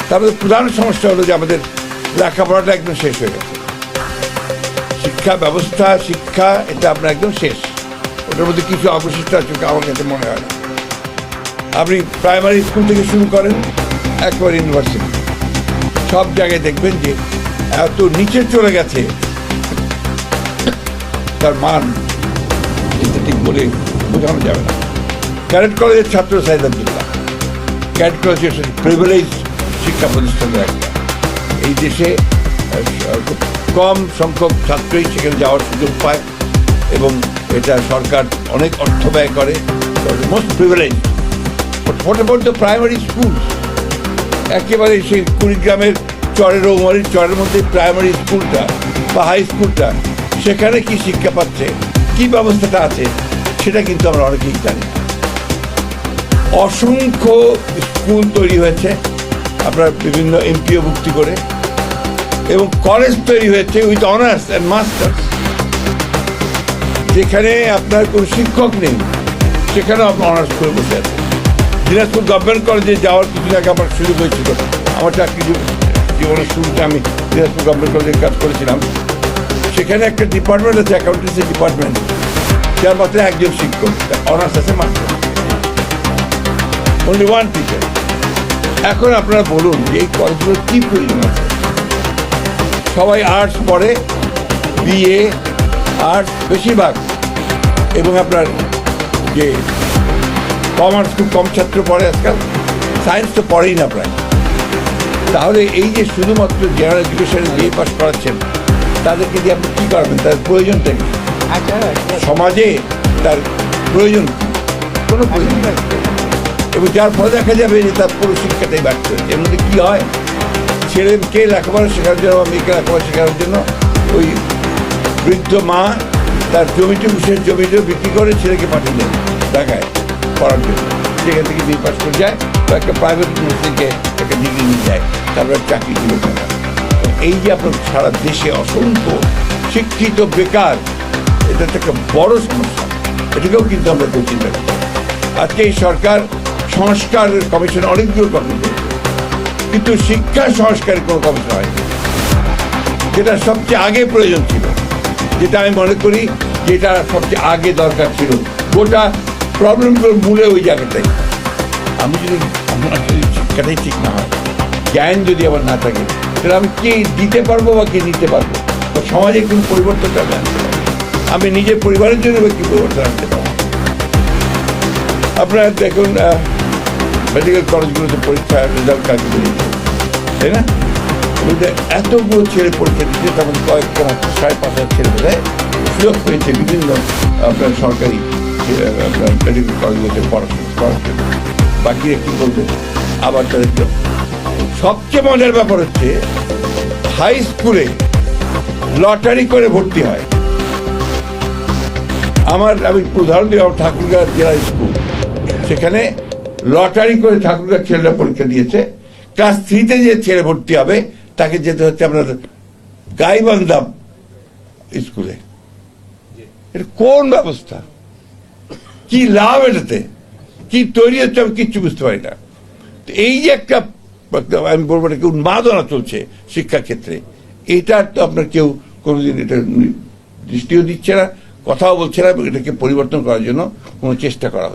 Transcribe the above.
তারপরে প্রধান সমস্যা হলো যে আমাদের লেখাপড়াটা একদম শেষ হয়ে গেছে। শিক্ষা ব্যবস্থা, শিক্ষা এটা আপনার একদম শেষ। ওটার মধ্যে কিছু অবশিষ্ট আছে আমার কাছে মনে হয় না। আপনি প্রাইমারি স্কুল থেকে শুরু করেন একবার ইউনিভার্সিটি, সব জায়গায় দেখবেন যে এত নিচে চলে গেছে তার মান, এটা ঠিক বলে বোঝানো যাবে না। ক্যাডেট কলেজের ছাত্র সাইদ আব্দুল্লাহ, ক্যাডেট কলেজের প্রিভিলেজ শিক্ষা প্রতিষ্ঠানের একটা। এই দেশে খুব কম সংখ্যক ছাত্রই সেখানে যাওয়ার সুযোগ পায় এবং এটা সরকার অনেক অর্থ ব্যয় করে। Most privilege. What about the primary school? একেবারে সেই কুড়িগ্রামের চরের রৌমারির চরের মধ্যে প্রাইমারি স্কুলটা বা হাই স্কুলটা, সেখানে কি শিক্ষা পাচ্ছে, কি ব্যবস্থাটা আছে, সেটা কিন্তু আমরা অনেকেই জানি না। অসংখ্য স্কুল তৈরি হয়েছে আপনার বিভিন্ন এমপিও ভুক্তি করে, এবং কলেজ তৈরি হয়েছে উইথ অনার্স অ্যান্ড মাস্টার্স, যেখানে আপনার কোনো শিক্ষক নেই, সেখানেও আপনার অনার্স করে বসে আছে। দিনাজপুর গভর্নমেন্ট কলেজে যাওয়ার কিছু আগে আমার সুযোগ হয়েছিল। আমার চাকরি জীবনের শুরুতে আমি দিনাজপুর গভর্নমেন্ট কলেজে কাজ করেছিলাম। সেখানে একটা ডিপার্টমেন্ট আছে, অ্যাকাউন্টেন্সি ডিপার্টমেন্ট, যার মাত্র একজন শিক্ষক, অনার্স আছে মাত্র, অনলি ওয়ান টিচার। এখন আপনারা বলুন যে এই কলেজগুলোর কী প্রয়োজন আছে? সবাই আর্টস পড়ে, বিএ আর্টস বেশিরভাগ, এবং আপনার যে কমার্স খুব কম ছাত্র পড়ে আজকাল, সায়েন্স তো পড়েই না প্রায়। তাহলে এই যে শুধুমাত্র জেনারেল এডুকেশনে বিএ পাস করাচ্ছেন, তাদেরকে দিয়ে আপনি কী করবেন? তার প্রয়োজনটা কি? সমাজে তার প্রয়োজন কোনো প্রয়োজন নেই। এবং যার ফলে দেখা যাবে যে তার পুরো শিক্ষাটাই ব্যর্থ হয়েছে। এর মধ্যে কী হয়? ছেলেকে লেখাপড়া শেখানোর জন্য বা মেয়েকে লেখাপড়া শেখানোর জন্য ওই বৃদ্ধ মা তার জমিটুকু, সে জমিটুকু বিক্রি করে ছেলেকে পাঠিয়ে দেয় ঢাকায় পড়ার জন্য। সেখান থেকে বিএ পাস করে যায় বা একটা প্রাইভেট ইউনিভার্সিটিকে একটা ডিগ্রি নিয়ে যায়, তারপরে চাকরি করে টাকা। এই যে আপনার সারা দেশে অসংখ্য শিক্ষিত বেকার, এটা একটা বড় সমস্যা। এটাকেও কিন্তু আমরা কেউ চিন্তা করি। আজকে এই সরকার সংস্কার কমিশন অনেকগুলো গঠন করেছে, কিন্তু শিক্ষা সংস্কারের কোনো কমিশন হয়নি, যেটা সবচেয়ে আগে প্রয়োজন ছিল, যেটা আমি মনে করি যেটা সবচেয়ে আগে দরকার ছিল। গোটা প্রবলেমগুলোর মূলে ওই জায়গাটাই। আমি যদি আমার শিক্ষাটাই ঠিক না হয়, জ্ঞান যদি আবার না থাকে, তাহলে আমি কি দিতে পারবো বা কি নিতে পারবো, বা সমাজে কোনো পরিবর্তনটা আমি আনতে পারবো? আমি নিজের পরিবারের জন্য বা কি পরিবর্তন আনতে পারবো? আপনারা দেখুন মেডিকেল কলেজগুলোতে পরীক্ষা রেজাল্ট কাকে বেরিয়েছে, তাই না? এতগুলো ছেলে পরীক্ষা দিচ্ছে, তখন কয়েকটা 5,500 ছেলে বোধহয় সুযোগ পেয়েছে বিভিন্ন আপনার সরকারি আপনার মেডিকেল কলেজগুলোতে পড়াশোনা করার জন্য। বাকিরা কী করবে? আবার তাদেরকে। সবচেয়ে মজার ব্যাপার হচ্ছে হাই স্কুলে লটারি করে ভর্তি হয়। আমি উদাহরণ দিই, আমার ঠাকুরগাঁ জেলা স্কুল, সেখানে লটারি করে ঠাকুরগাঁ ছেলেরা পরীক্ষা দিয়েছে। ক্লাস 3-তে যে ছেলে ভর্তি হবে তাকে যেতে হচ্ছে আপনার গাইবান্ধা স্কুলে। এটা কোন ব্যবস্থা? কি লাভ এটাতে? কি তৈরি হচ্ছে আমি কিচ্ছু বুঝতে পারি না। এই যে একটা আমি বলবো এটাকে উন্মাদনা চলছে শিক্ষাক্ষেত্রে, এটা তো আপনার কেউ কোনোদিন এটা দৃষ্টিও দিচ্ছে না, কথাও বলছে না, এটাকে পরিবর্তন করার জন্য কোনো চেষ্টা করা